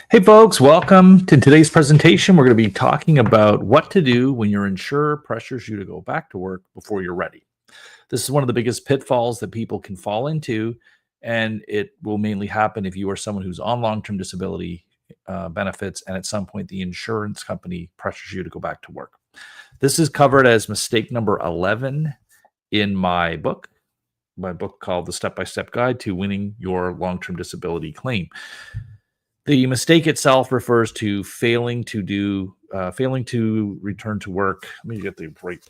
Hey folks, welcome to today's presentation. We're going to be talking about what to do when your insurer pressures you to go back to work before you're ready. This is one of the biggest pitfalls that people can fall into, and it will mainly happen if you are someone who's on long-term disability benefits, and at some point the insurance company pressures you to go back to work. This is covered as mistake number 11 in my book called The Step-by-Step Guide to Winning Your Long-Term Disability Claim. The mistake itself refers to failing to return to work. Let me get the right.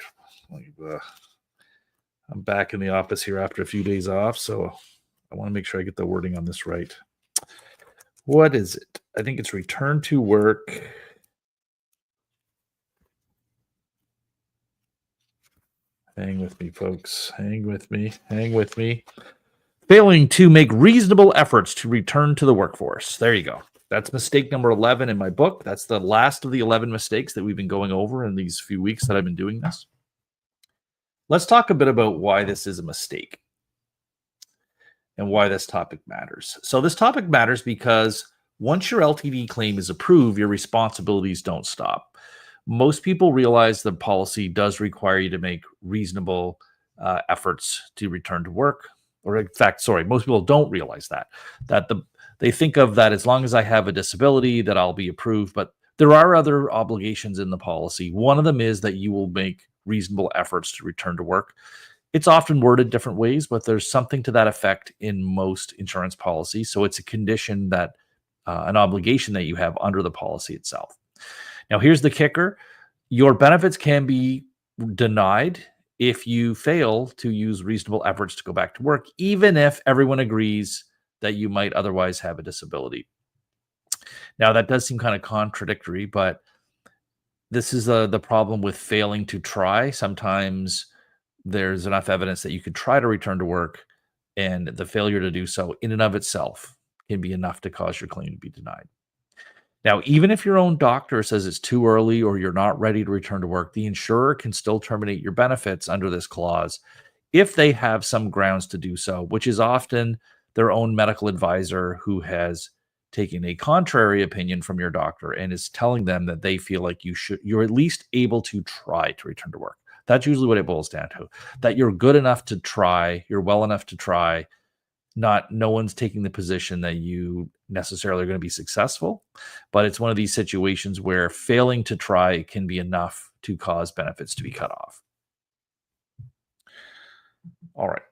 I'm back in the office here after a few days off, so I want to make sure I get the wording on this right. What is it? I think it's return to work. Hang with me, folks. Hang with me. Failing to make reasonable efforts to return to the workforce. There you go. That's mistake number 11 in my book. That's the last of the 11 mistakes that we've been going over in these few weeks that I've been doing this. Let's talk a bit about why this is a mistake and why this topic matters. So this topic matters because once your LTD claim is approved, your responsibilities don't stop. Most people realize the policy does require you to make reasonable efforts to return to work. Or in fact, most people don't realize they think of that as long as I have a disability that I'll be approved, but there are other obligations in the policy. One of them is that you will make reasonable efforts to return to work. It's often worded different ways, but there's something to that effect in most insurance policies. So it's a condition that an obligation that you have under the policy itself. Now, here's the kicker. Your benefits can be denied if you fail to use reasonable efforts to go back to work, even if everyone agrees that you might otherwise have a disability. Now, that does seem kind of contradictory, but this is the problem with failing to try. Sometimes there's enough evidence that you could try to return to work, and the failure to do so in and of itself can be enough to cause your claim to be denied. Now, even if your own doctor says it's too early or you're not ready to return to work, the insurer can still terminate your benefits under this clause if they have some grounds to do so, which is often their own medical advisor who has taken a contrary opinion from your doctor and is telling them that they feel like you're at least able to try to return to work. That's usually what it boils down to, that you're good enough to try, you're well enough to try. No one's taking the position that you necessarily are going to be successful, but it's one of these situations where failing to try can be enough to cause benefits to be cut off. All right.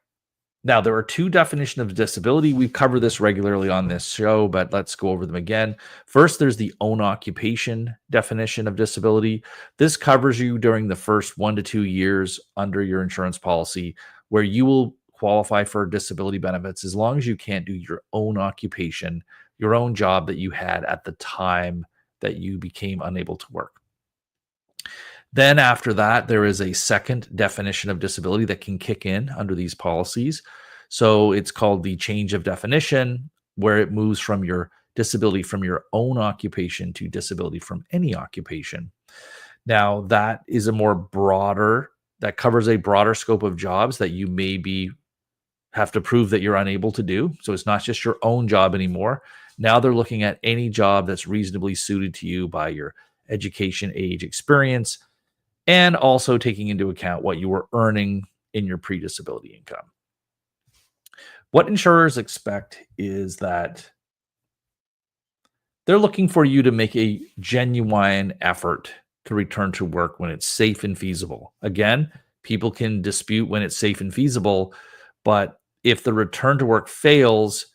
Now, there are two definitions of disability. We cover this regularly on this show, but let's go over them again. First, there's the own occupation definition of disability. This covers you during the first 1 to 2 years under your insurance policy, where you will qualify for disability benefits as long as you can't do your own occupation, your own job that you had at the time that you became unable to work. Then after that, there is a second definition of disability that can kick in under these policies. So it's called the change of definition, where it moves from your disability from your own occupation to disability from any occupation. Now, that is that covers a broader scope of jobs that you maybe have to prove that you're unable to do. So it's not just your own job anymore. Now they're looking at any job that's reasonably suited to you by your education, age, experience, and also taking into account what you were earning in your pre-disability income. What insurers expect is that they're looking for you to make a genuine effort to return to work when it's safe and feasible. Again, people can dispute when it's safe and feasible, but if the return to work fails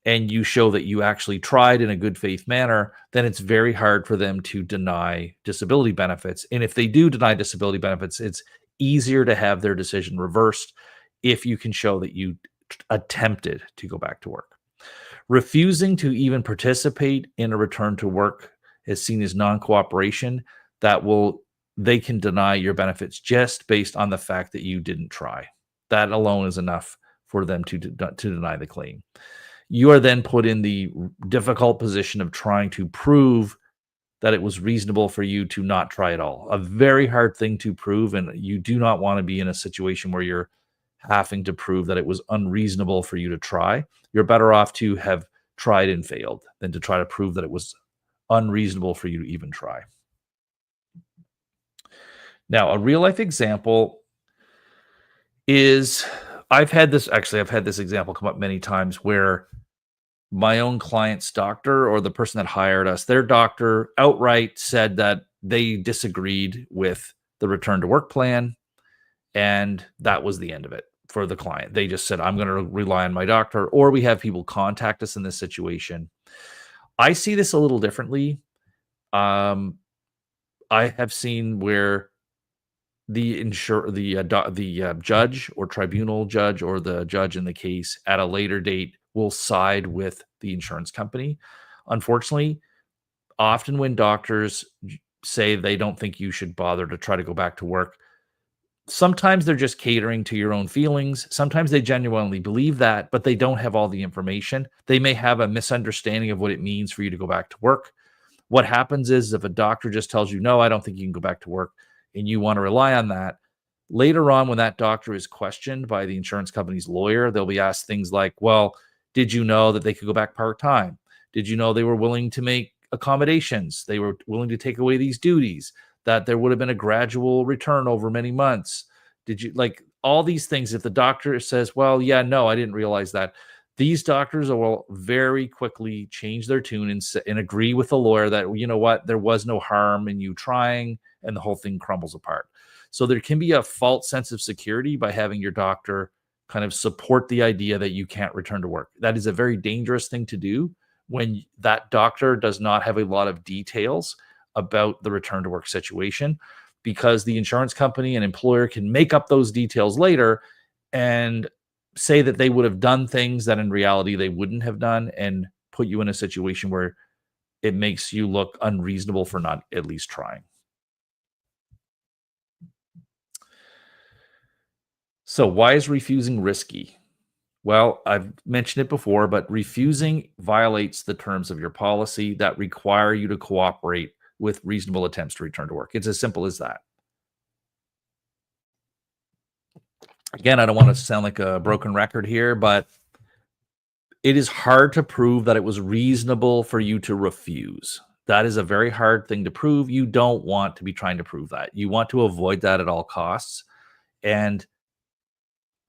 and you show that you actually tried in a good faith manner, then it's very hard for them to deny disability benefits. And if they do deny disability benefits, it's easier to have their decision reversed if you can show that you attempted to go back to work. Refusing to even participate in a return to work is seen as non-cooperation. They can deny your benefits just based on the fact that you didn't try. That alone is enough for them to deny the claim. You are then put in the difficult position of trying to prove that it was reasonable for you to not try at all. A very hard thing to prove, and you do not want to be in a situation where you're having to prove that it was unreasonable for you to try. You're better off to have tried and failed than to try to prove that it was unreasonable for you to even try. Now, a real life example is I've had this example come up many times where my own client's doctor or the person that hired us, their doctor outright said that they disagreed with the return to work plan. And that was the end of it for the client. They just said, I'm going to rely on my doctor. Or we have people contact us in this situation. I see this a little differently. I have seen where the judge or tribunal judge or the judge in the case at a later date will side with the insurance company. Unfortunately, often when doctors say they don't think you should bother to try to go back to work, sometimes they're just catering to your own feelings. Sometimes they genuinely believe that, but they don't have all the information. They may have a misunderstanding of what it means for you to go back to work. What happens is if a doctor just tells you, no, I don't think you can go back to work, and you want to rely on that, later on when that doctor is questioned by the insurance company's lawyer, they'll be asked things like, well, did you know that they could go back part-time? Did you know they were willing to make accommodations? They were willing to take away these duties, that there would have been a gradual return over many months. Did you like all these things? If the doctor says, well, yeah, no, I didn't realize that, these doctors will very quickly change their tune and agree with the lawyer that, you know what, there was no harm in you trying, and the whole thing crumbles apart. So there can be a false sense of security by having your doctor kind of support the idea that you can't return to work. That is a very dangerous thing to do when that doctor does not have a lot of details about the return to work situation, because the insurance company and employer can make up those details later and say that they would have done things that in reality they wouldn't have done, and put you in a situation where it makes you look unreasonable for not at least trying. So why is refusing risky? Well, I've mentioned it before, but refusing violates the terms of your policy that require you to cooperate with reasonable attempts to return to work. It's as simple as that. Again, I don't want to sound like a broken record here, but it is hard to prove that it was reasonable for you to refuse. That is a very hard thing to prove. You don't want to be trying to prove that. You want to avoid that at all costs. And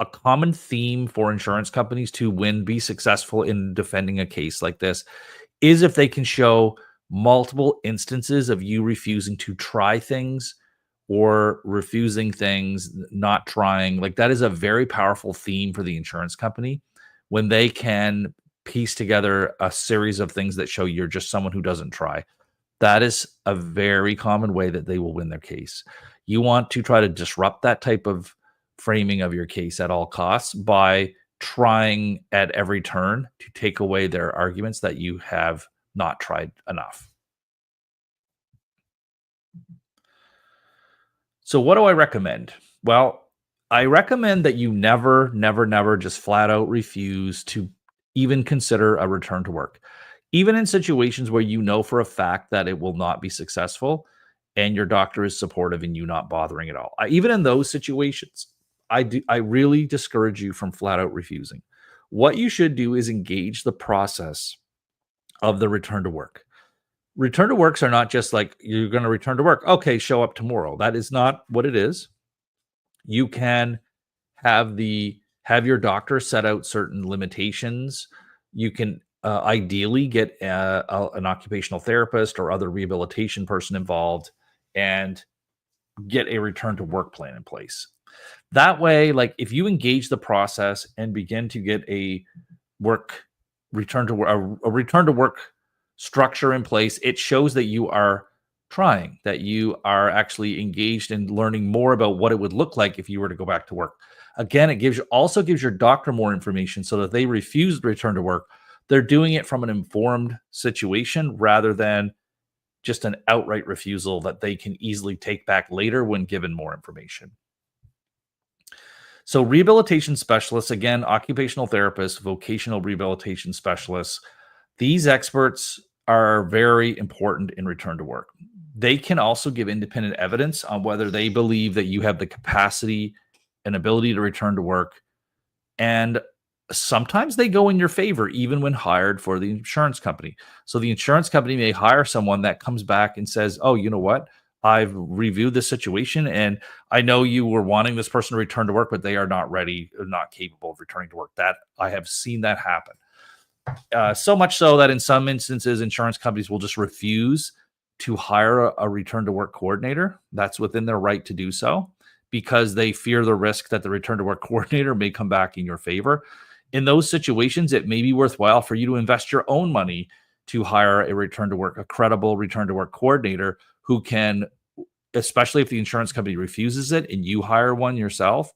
a common theme for insurance companies to be successful in defending a case like this is if they can show multiple instances of you refusing to try things or refusing things, not trying. Like, that is a very powerful theme for the insurance company when they can piece together a series of things that show you're just someone who doesn't try. That is a very common way that they will win their case. You want to try to disrupt that type of framing of your case at all costs by trying at every turn to take away their arguments that you have not tried enough. So what do I recommend? Well, I recommend that you never just flat out refuse to even consider a return to work. Even in situations where you know for a fact that it will not be successful and your doctor is supportive and you not bothering at all. Even in those situations, I really discourage you from flat out refusing. What you should do is engage the process of the return to work. Return to works are not just like, you're going to return to work, okay, show up tomorrow. That is not what it is. You can have your doctor set out certain limitations. You can ideally get an occupational therapist or other rehabilitation person involved and get a return to work plan in place. That way, like, if you engage the process and begin to get a return to work structure in place, it shows that you are trying, that you are actually engaged in learning more about what it would look like if you were to go back to work. Again, it also gives your doctor more information so that they refuse to return to work. They're doing it from an informed situation rather than just an outright refusal that they can easily take back later when given more information. So rehabilitation specialists, again, occupational therapists, vocational rehabilitation specialists, these experts are very important in return to work. They can also give independent evidence on whether they believe that you have the capacity and ability to return to work. And Sometimes they go in your favor, even when hired for the insurance company. So the insurance company may hire someone that comes back and says, "Oh, you know what? I've reviewed this situation, and I know you were wanting this person to return to work, but they are not ready or not capable of returning to work." That I have seen that happen. So much so that in some instances, insurance companies will just refuse to hire a return to work coordinator. That's within their right to do so because they fear the risk that the return to work coordinator may come back in your favor. In those situations, it may be worthwhile for you to invest your own money to hire a credible return to work coordinator who can, especially if the insurance company refuses it and you hire one yourself,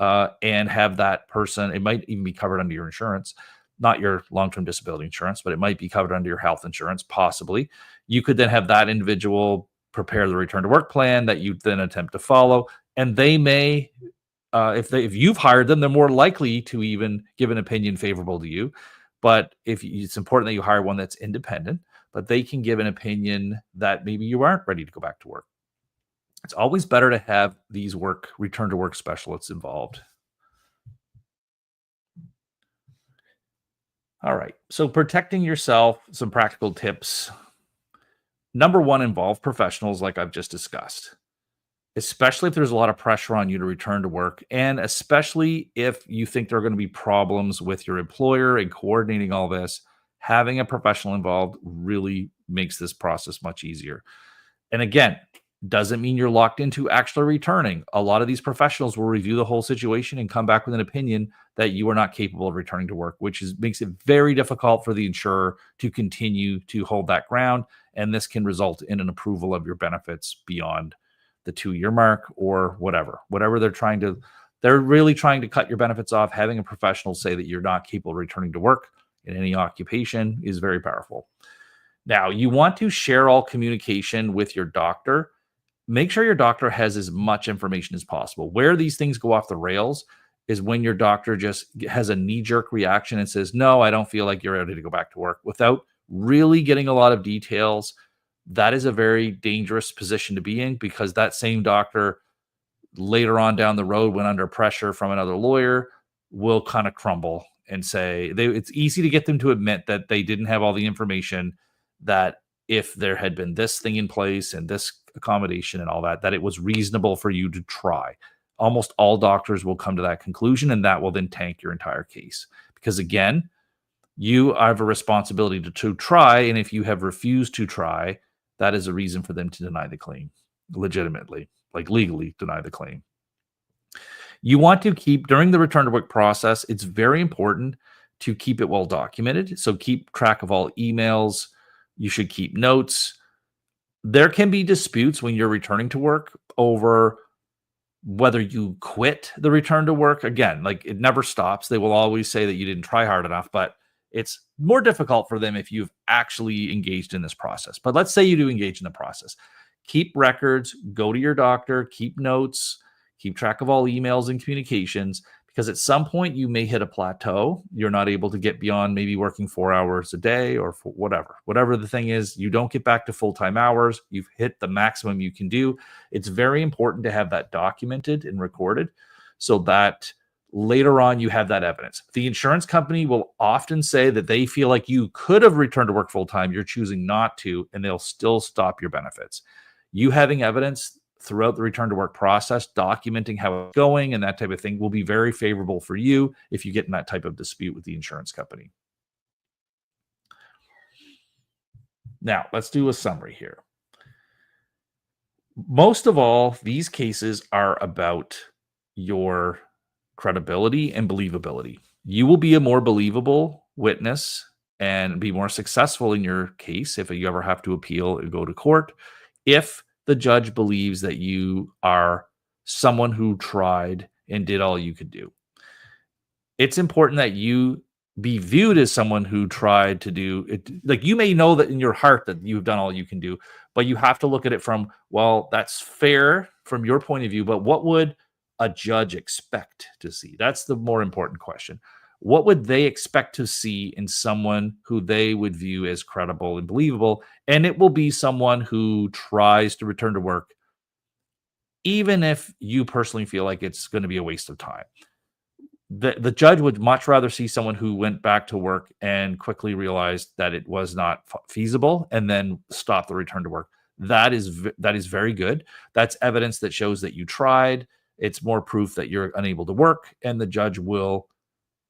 and have that person, it might even be covered under your insurance, not your long-term disability insurance, but it might be covered under your health insurance, possibly. You could then have that individual prepare the return to work plan that you then attempt to follow, and they may, if you've hired them, they're more likely to even give an opinion favorable to you. But it's important that you hire one that's independent, but they can give an opinion that maybe you aren't ready to go back to work. It's always better to have these return to work specialists involved. All right. So protecting yourself, some practical tips. Number one, involve professionals like I've just discussed, especially if there's a lot of pressure on you to return to work. And especially if you think there are going to be problems with your employer and coordinating all this, having a professional involved really makes this process much easier. And again, doesn't mean you're locked into actually returning. A lot of these professionals will review the whole situation and come back with an opinion that you are not capable of returning to work, which makes it very difficult for the insurer to continue to hold that ground. And this can result in an approval of your benefits beyond the 2-year mark or whatever they're really trying to cut your benefits off. Having a professional say that you're not capable of returning to work in any occupation is very powerful. Now, you want to share all communication with your doctor. Make sure your doctor has as much information as possible. Where these things go off the rails is when your doctor just has a knee-jerk reaction and says, "No, I don't feel like you're ready to go back to work," without really getting a lot of details. That is a very dangerous position to be in because that same doctor later on down the road, when under pressure from another lawyer, will kind of crumble and say it's easy to get them to admit that they didn't have all the information, that if there had been this thing in place and this accommodation and all that, that it was reasonable for you to try. Almost all doctors will come to that conclusion, and that will then tank your entire case. Because again, you have a responsibility to try, and if you have refused to try, that is a reason for them to deny the claim legitimately, like legally deny the claim. You want to keep, during the return to work process, it's very important to keep it well documented. So keep track of all emails. You should keep notes. There can be disputes when you're returning to work over whether you quit the return to work. Again, like it never stops. They will always say that you didn't try hard enough, but it's more difficult for them if you've actually engaged in this process. But let's say you do engage in the process. Keep records, go to your doctor, keep notes, keep track of all emails and communications, because at some point you may hit a plateau. You're not able to get beyond maybe working 4 hours a day or whatever the thing is. You don't get back to full-time hours. You've hit the maximum you can do. It's very important to have that documented and recorded so that later on you have that evidence. The insurance company will often say that they feel like you could have returned to work full-time. You're choosing not to, and they'll still stop your benefits. You having evidence throughout the return to work process, documenting how it's going and that type of thing will be very favorable for you if you get in that type of dispute with the insurance company. Now, let's do a summary here. Most of all, these cases are about your credibility and believability. You will be a more believable witness and be more successful in your case if you ever have to appeal and go to court if the judge believes that you are someone who tried and did all you could do. It's important that you be viewed as someone who tried to do it. Like, you may know that in your heart that you've done all you can do, but you have to look at it from, well, that's fair from your point of view, but what would a judge expect to see? That's the more important question. What would they expect to see in someone who they would view as credible and believable? And it will be someone who tries to return to work, even if you personally feel like it's going to be a waste of time. The judge would much rather see someone who went back to work and quickly realized that it was not feasible and then stop the return to work. That is very good. That's evidence that shows that you tried. It's more proof that you're unable to work, and the judge will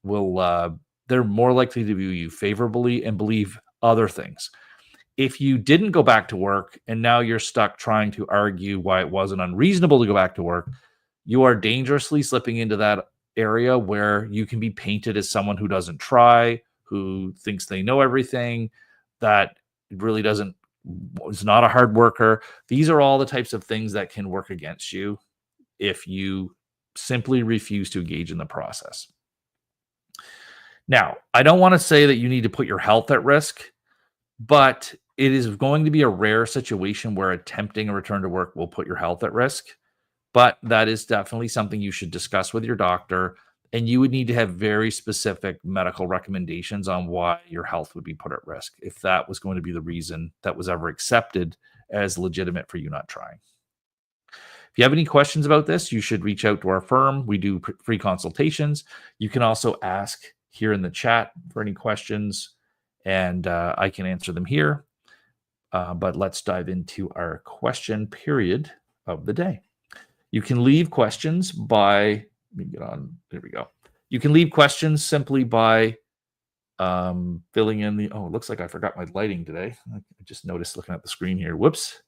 they're more likely to view you favorably and believe other things. If you didn't go back to work and now you're stuck trying to argue why it wasn't unreasonable to go back to work, you are dangerously slipping into that area where you can be painted as someone who doesn't try, who thinks they know everything, that really doesn't is not a hard worker. These are all the types of things that can work against you if you simply refuse to engage in the process. Now, I don't want to say that you need to put your health at risk, but it is going to be a rare situation where attempting a return to work will put your health at risk. But that is definitely something you should discuss with your doctor. And you would need to have very specific medical recommendations on why your health would be put at risk if that was going to be the reason that was ever accepted as legitimate for you not trying. If you have any questions about this, you should reach out to our firm. We do free consultations. You can also ask here in the chat for any questions, and I can answer them here. But let's dive into our question period of the day. You can leave questions by, let me get on, there we go. You can leave questions simply by filling in the, oh, it looks like I forgot my lighting today. I just noticed looking at the screen here. Whoops.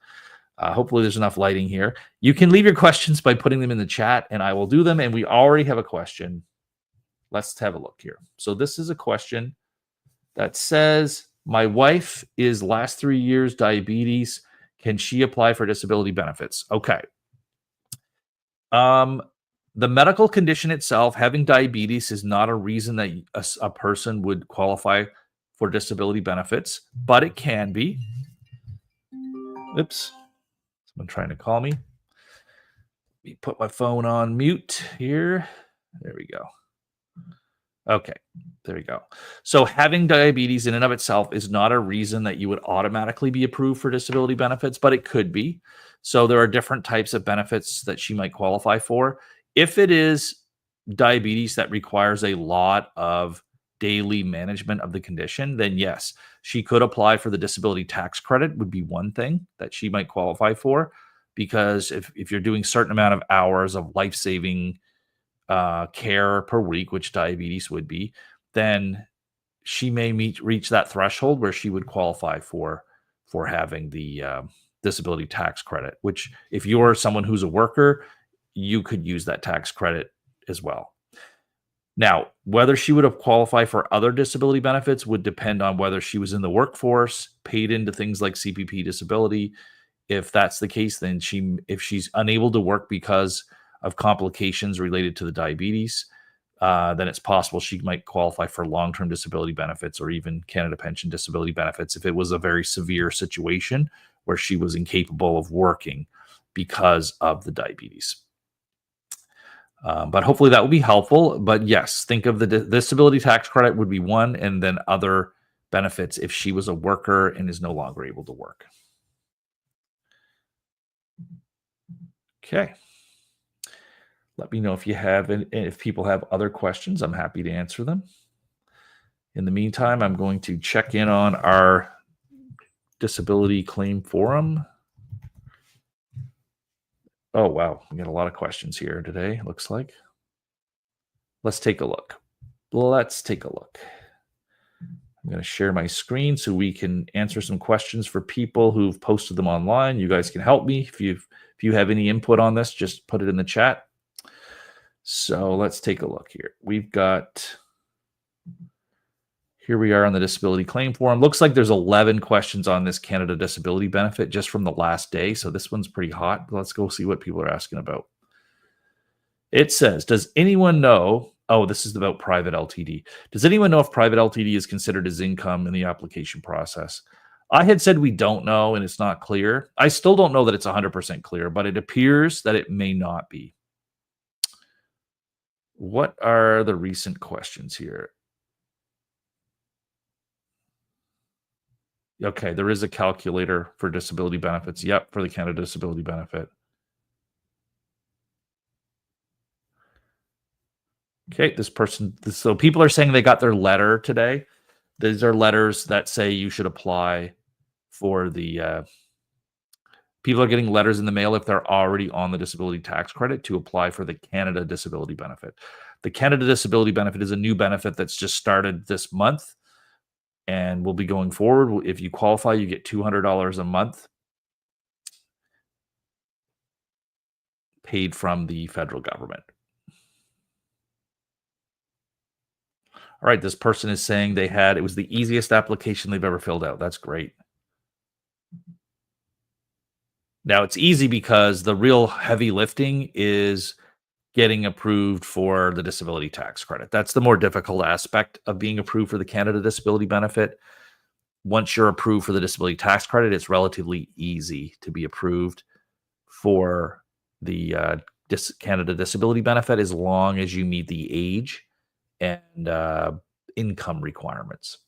Hopefully there's enough lighting here. You can leave your questions by putting them in the chat and I will do them. And we already have a question. Let's have a look here. So this is a question that says, my wife is last 3 years diabetes. Can she apply for disability benefits? Okay. The medical condition itself, having diabetes, is not a reason that a person would qualify for disability benefits, but it can be. Oops. Someone trying to call me. Let me put my phone on mute here. There we go. Okay, there we go. So having diabetes in and of itself is not a reason that you would automatically be approved for disability benefits, but it could be. So there are different types of benefits that she might qualify for. If it is diabetes that requires a lot of daily management of the condition, then yes, she could apply for the disability tax credit would be one thing that she might qualify for, because if you're doing a certain amount of hours of life-saving care per week, which diabetes would be, then she may reach that threshold where she would qualify for having the disability tax credit, which if you're someone who's a worker, you could use that tax credit as well. Now, whether she would have qualified for other disability benefits would depend on whether she was in the workforce, paid into things like CPP disability. If that's the case, then if she's unable to work because of complications related to the diabetes, then it's possible she might qualify for long-term disability benefits or even Canada Pension disability benefits if it was a very severe situation where she was incapable of working because of the diabetes. But hopefully that will be helpful. But yes, think of the disability tax credit would be one, and then other benefits if she was a worker and is no longer able to work. Okay. Let me know if you have, and if people have other questions, I'm happy to answer them. In the meantime, I'm going to check in on our disability claim forum. Oh, wow. We got a lot of questions here today, looks like. Let's take a look. I'm going to share my screen so we can answer some questions for people who've posted them online. You guys can help me. If you have any input on this, just put it in the chat. So let's take a look here. Here we are on the disability claim forum. Looks like there's 11 questions on this Canada disability benefit just from the last day. So this one's pretty hot. Let's go see what people are asking about. It says, does anyone know, oh, this is about private LTD. Does anyone know if private LTD is considered as income in the application process? I had said we don't know and it's not clear. I still don't know that it's 100% clear, but it appears that it may not be. What are the recent questions here? Okay, there is a calculator for disability benefits. Yep, for the Canada disability benefit. Okay, so people are saying they got their letter today. These are letters that say you should apply for the people are getting letters in the mail if they're already on the disability tax credit to apply for the Canada Disability Benefit. The Canada Disability Benefit is a new benefit that's just started this month and will be going forward. If you qualify, you get $200 a month paid from the federal government. All right, this person is saying it was the easiest application they've ever filled out. That's great. Now it's easy because the real heavy lifting is getting approved for the disability tax credit. That's the more difficult aspect of being approved for the Canada Disability Benefit. Once you're approved for the disability tax credit, it's relatively easy to be approved for the Canada Disability Benefit as long as you meet the age and income requirements.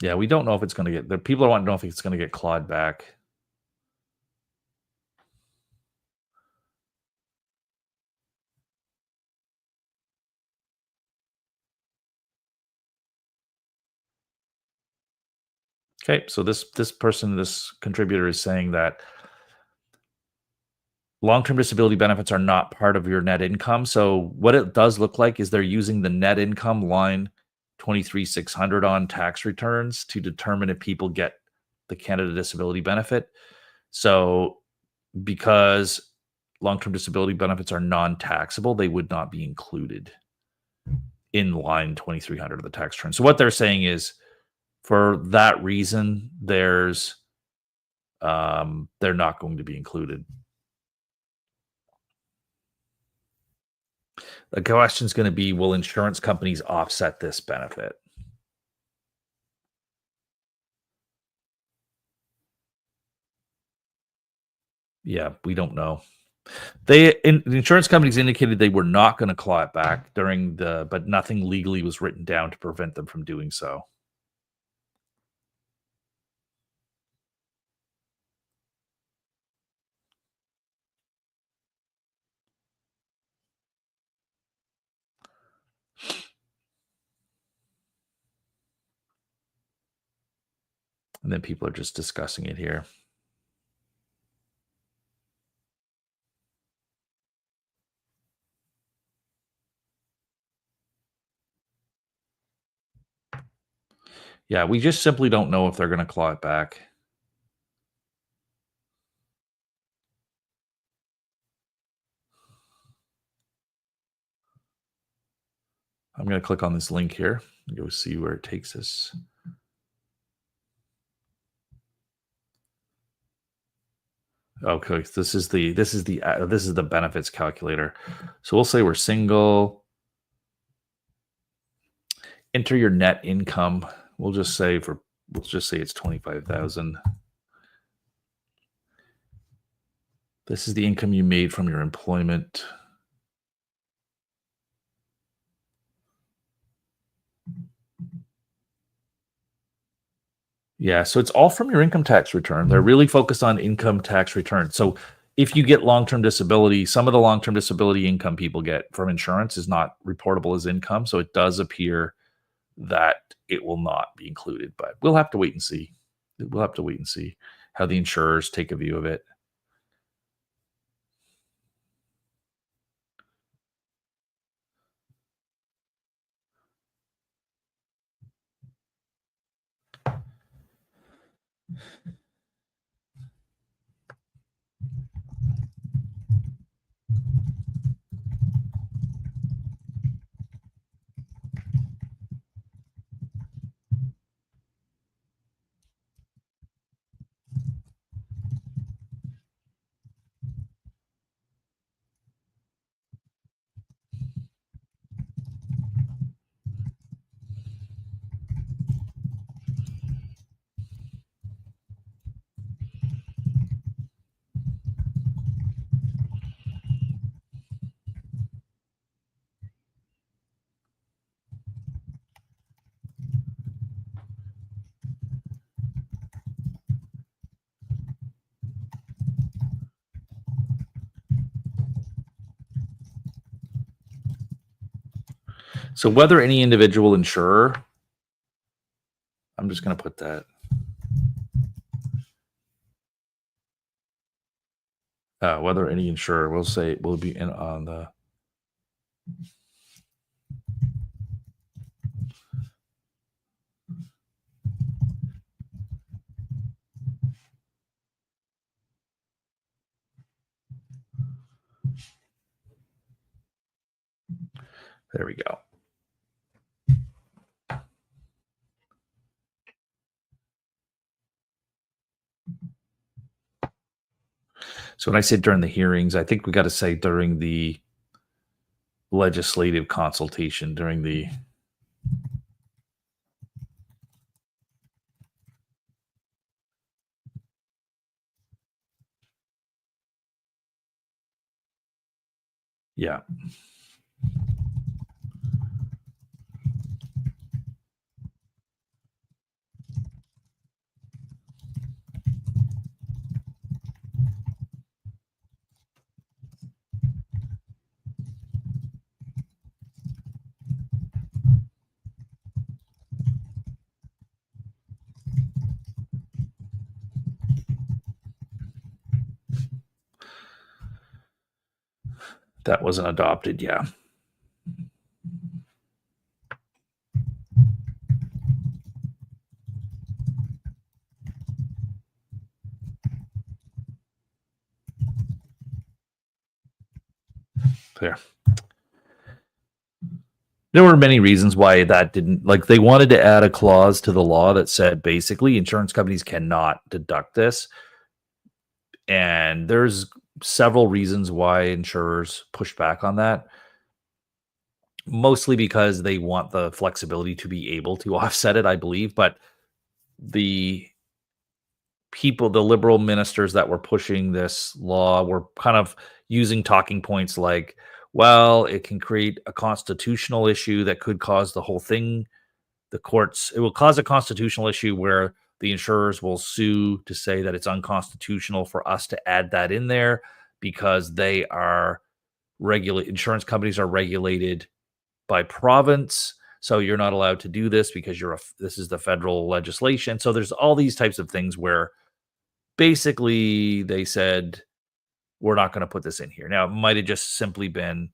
Yeah, we don't know if it's going to get. The people want to know if it's going to get clawed back. Okay, so this contributor is saying that long-term disability benefits are not part of your net income. So what it does look like is they're using the net income line 23,600 on tax returns to determine if people get the Canada Disability Benefit. So because long-term disability benefits are non-taxable, they would not be included in line 2300 of the tax return. So what they're saying is for that reason, they're not going to be included. The question is going to be, will insurance companies offset this benefit? Yeah, we don't know. The insurance companies indicated they were not going to claw it back but nothing legally was written down to prevent them from doing so. And then people are just discussing it here. Yeah, we just simply don't know if they're going to claw it back. I'm going to click on this link here and go see where it takes us. Okay, this is the benefits calculator. So we'll say we're single. Enter your net income. We'll just say it's 25,000. This is the income you made from your employment. Yeah, so it's all from your income tax return. They're really focused on income tax return. So if you get long-term disability, some of the long-term disability income people get from insurance is not reportable as income. So it does appear that it will not be included, but we'll have to wait and see. We'll have to wait and see how the insurers take a view of it. So whether any individual insurer, I'm just going to put that. Whether any insurer, we'll say will be in on the. There we go. So when I say during the hearings, I think we got to say during the legislative consultation, during the. Yeah. That wasn't adopted. Yeah. There. There were many reasons why that didn't, like, they wanted to add a clause to the law that said basically insurance companies cannot deduct this. And there's several reasons why insurers push back on that. Mostly because they want the flexibility to be able to offset it, I believe. But the people, the liberal ministers that were pushing this law were kind of using talking points like, well, it can create a constitutional issue that could cause the whole thing. It will cause a constitutional issue where the insurers will sue to say that it's unconstitutional for us to add that in there because they are insurance companies are regulated by province. So you're not allowed to do this because this is the federal legislation. So there's all these types of things where basically they said, we're not going to put this in here. Now, it might have just simply been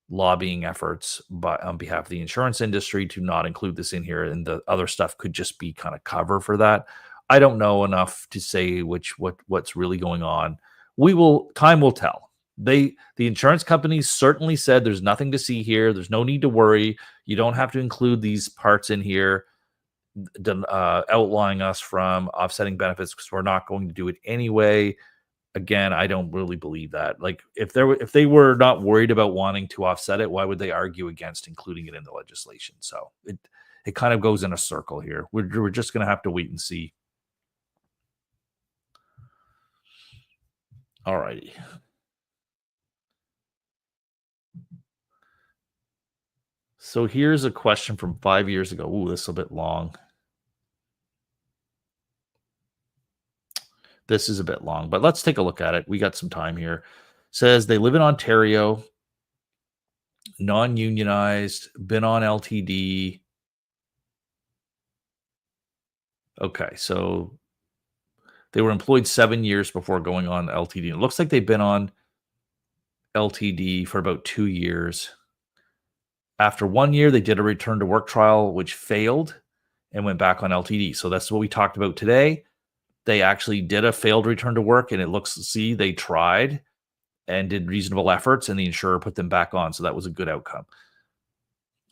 lobbying efforts on behalf of the insurance industry to not include this in here, and the other stuff could just be kind of cover for that. I don't know enough to say what's really going on. Time will tell. The insurance companies certainly said there's nothing to see here. There's no need to worry. You don't have to include these parts in here, outlying us from offsetting benefits because we're not going to do it anyway. Again, I don't really believe that. Like, if they were not worried about wanting to offset it, why would they argue against including it in the legislation? So it kind of goes in a circle here. We're just going to have to wait and see. All righty. So here's a question from 5 years ago. Ooh, this is a bit long. This is a bit long, but let's take a look at it. We got some time here. Says they live in Ontario, non-unionized, been on LTD. Okay, so they were employed 7 years before going on LTD. It looks like they've been on LTD for about 2 years. After 1 year, they did a return to work trial, which failed and went back on LTD. So that's what we talked about today. They actually did a failed return to work, and they tried and did reasonable efforts, and the insurer put them back on. So that was a good outcome.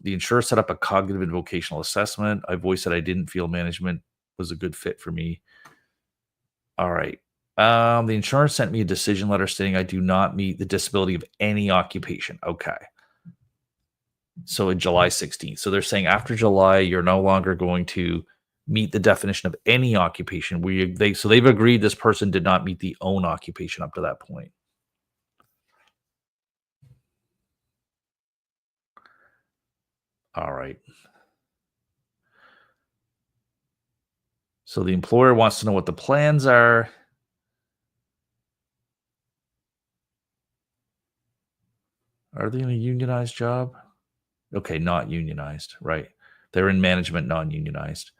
The insurer set up a cognitive and vocational assessment. I voiced that I didn't feel management was a good fit for me. All right. The insurance sent me a decision letter stating I do not meet the disability of any occupation. Okay. So in July 16th. So they're saying after July, you're no longer going to meet the definition of any occupation. So they've agreed this person did not meet the own occupation up to that point. All right. So the employer wants to know what the plans are. Are they in a unionized job? Okay, not unionized, right? They're in management, non-unionized.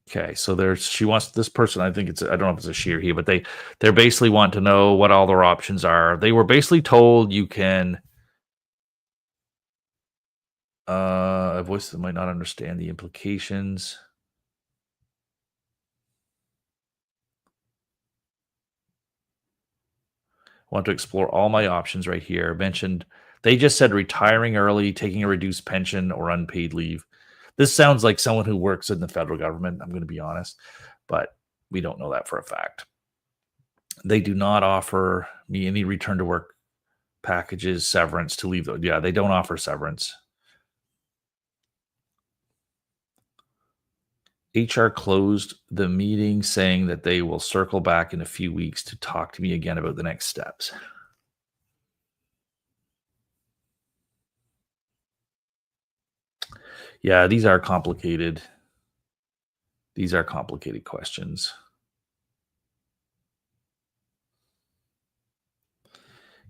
Okay, so she wants this person. I think I don't know if it's a she or he, but they basically want to know what all their options are. They were basically told you can. A voice that might not understand the implications. Want to explore all my options right here. Mentioned they just said retiring early, taking a reduced pension, or unpaid leave. This sounds like someone who works in the federal government. I'm going to be honest, but we don't know that for a fact. They do not offer me any return to work packages, severance to leave. Yeah, they don't offer severance. HR closed the meeting saying that they will circle back in a few weeks to talk to me again about the next steps. Yeah, these are complicated. These are complicated questions.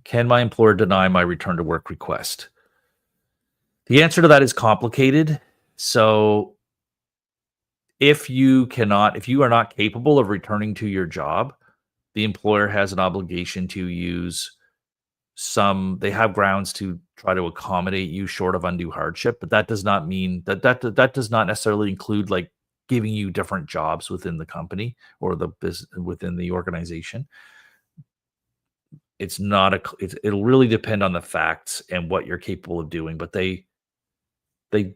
Can my employer deny my return to work request? The answer to that is complicated. So if you are not capable of returning to your job, the employer has an obligation to use they have grounds to try to accommodate you short of undue hardship, but that does not mean that does not necessarily include like giving you different jobs within the company or the business within the organization. It's not it'll really depend on the facts and what you're capable of doing, but they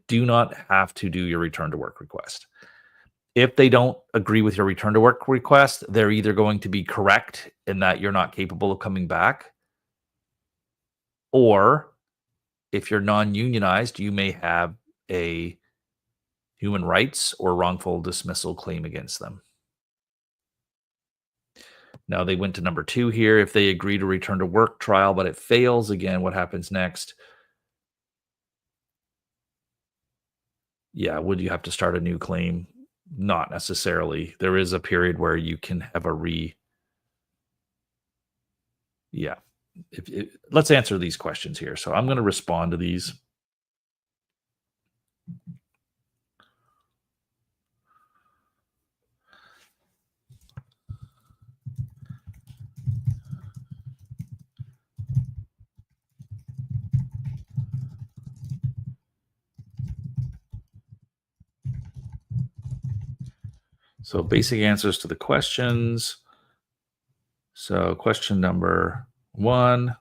do not have to do your return to work request. If they don't agree with your return to work request, they're either going to be correct in that you're not capable of coming back, or if you're non-unionized, you may have a human rights or wrongful dismissal claim against them. Now they went to number 2 here. If they agree to return to work trial, but it fails again, what happens next? Yeah, would you have to start a new claim? Not necessarily. There is a period where you can have yeah. Let's answer these questions here. So I'm going to respond to these. So basic answers to the questions. So question number 1.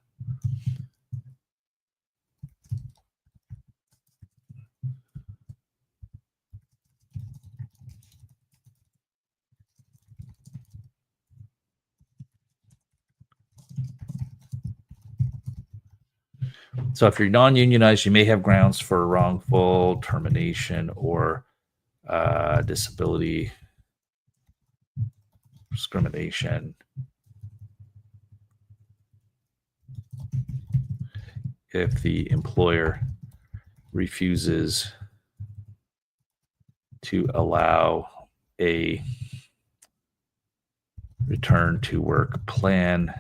So if you're non-unionized, you may have grounds for wrongful termination or disability discrimination if the employer refuses to allow a return to work plan,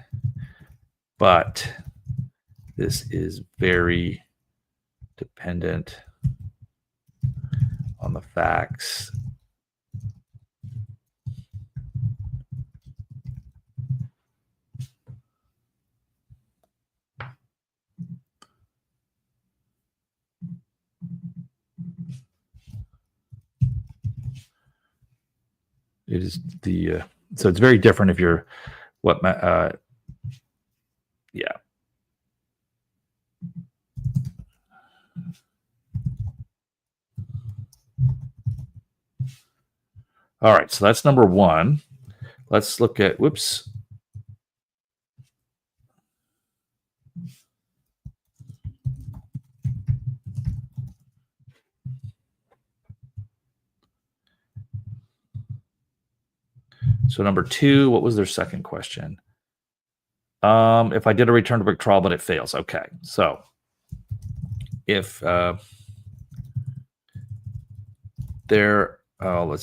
but this is very dependent on the facts it is the so it's very different if you're yeah. All right, so that's number 1. Let's look at whoops. So number 2, what was their second question? If I did a return to work trial, but it fails. Okay. So if let's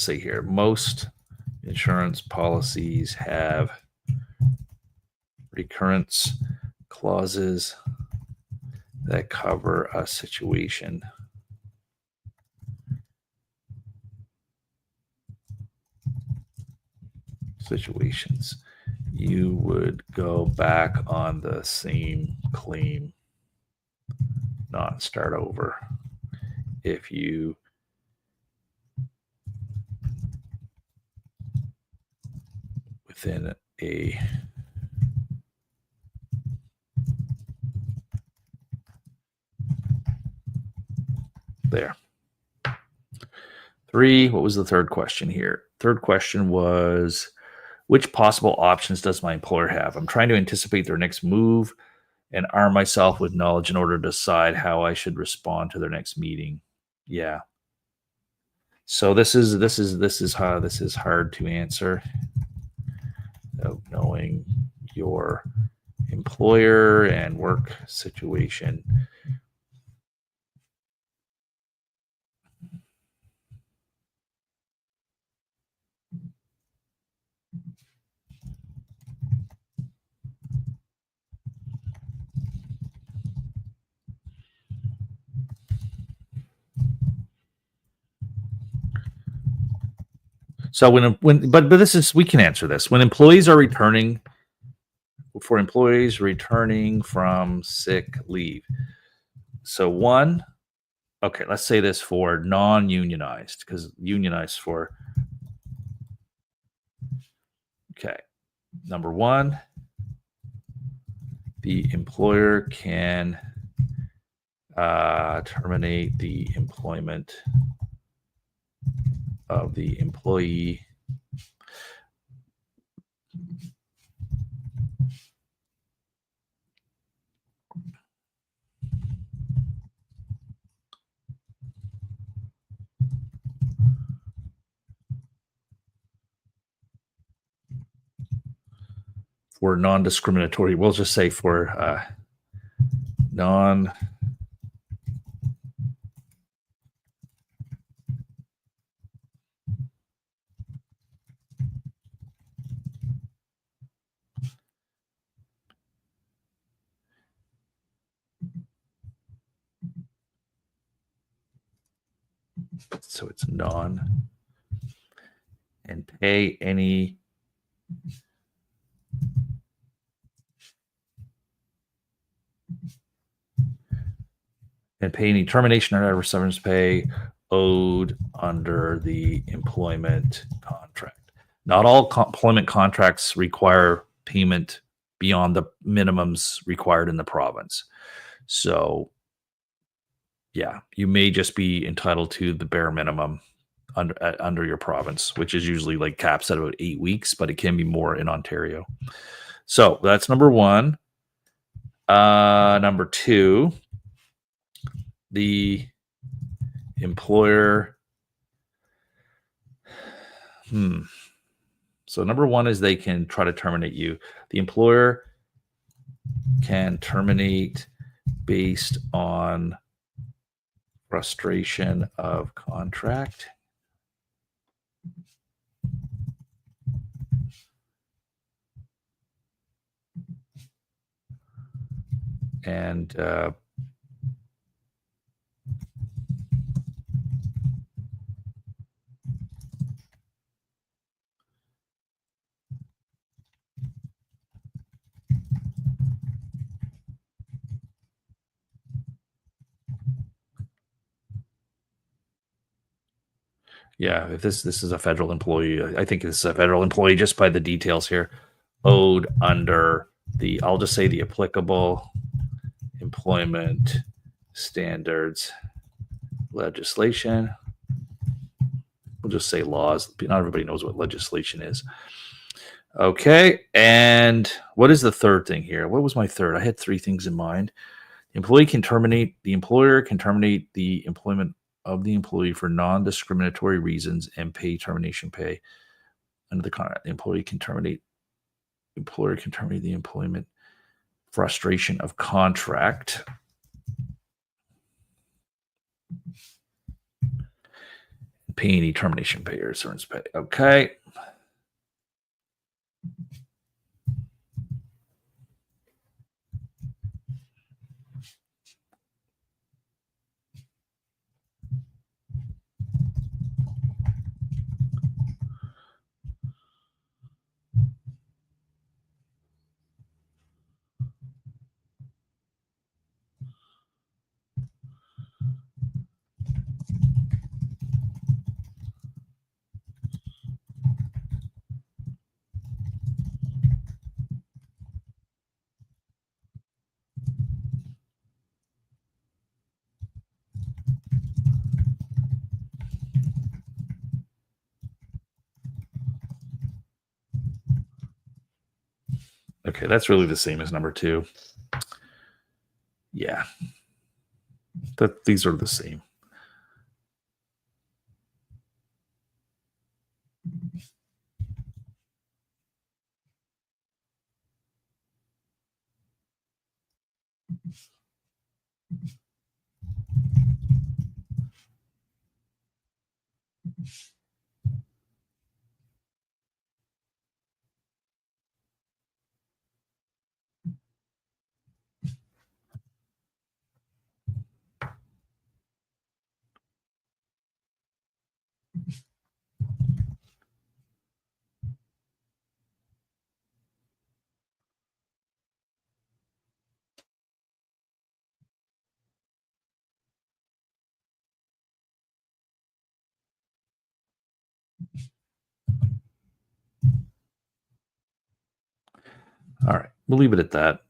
see here, most insurance policies have recurrence clauses that cover a situation. Situations. You would go back on the same claim, not start over. If you within a there. 3, what was the third question here? Third question was, which possible options does my employer have? I'm trying to anticipate their next move and arm myself with knowledge in order to decide how I should respond to their next meeting. Yeah. So this is hard to answer. Of knowing your employer and work situation. So but this is, we can answer this. When employees are returning from sick leave. So one, okay, let's say this for non-unionized, because unionized for, okay, number one, the employer can terminate the employment of the employee for non-discriminatory, we'll just say for non so it's non and pay any termination or ever severance pay owed under the employment contract. Not all employment contracts require payment beyond the minimums required in the province. So, yeah, you may just be entitled to the bare minimum under your province, which is usually like caps at about 8 weeks, but it can be more in Ontario. So that's number one. Number two, the employer. So number one is they can try to terminate you. The employer can terminate based on frustration of contract. And yeah, if this is a federal employee, I think this is a federal employee just by the details here, owed under the, I'll just say the applicable employment standards legislation. We'll just say laws. Not everybody knows what legislation is. Okay, and what is the third thing here? What was my third? I had 3 things in mind. The employer can terminate the employment of the employee for non-discriminatory reasons and pay termination pay under the contract. The employer can terminate the employment frustration of contract. Pay any termination pay or severance pay. Okay. Okay, that's really the same as number 2. Yeah, these are the same. All right, we'll leave it at that.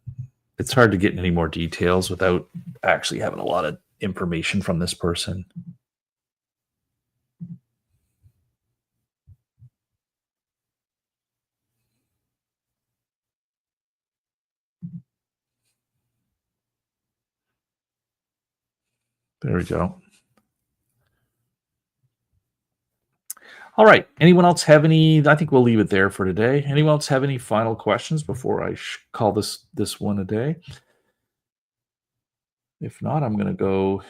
It's hard to get any more details without actually having a lot of information from this person. There we go. All right. Anyone else have any? I think we'll leave it there for today. Anyone else have any final questions before I call this one a day? If not, I'm going to go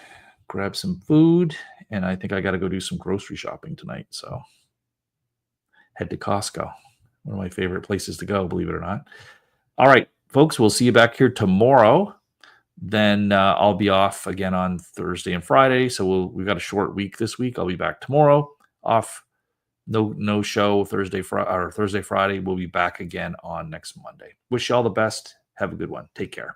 grab some food, and I think I got to go do some grocery shopping tonight. So head to Costco, one of my favorite places to go, believe it or not. All right, folks, we'll see you back here tomorrow. Then I'll be off again on Thursday and Friday. So we've got a short week this week. I'll be back tomorrow. Off. No show Thursday, Friday. We'll be back again on next Monday. Wish you all the best. Have a good one. Take care.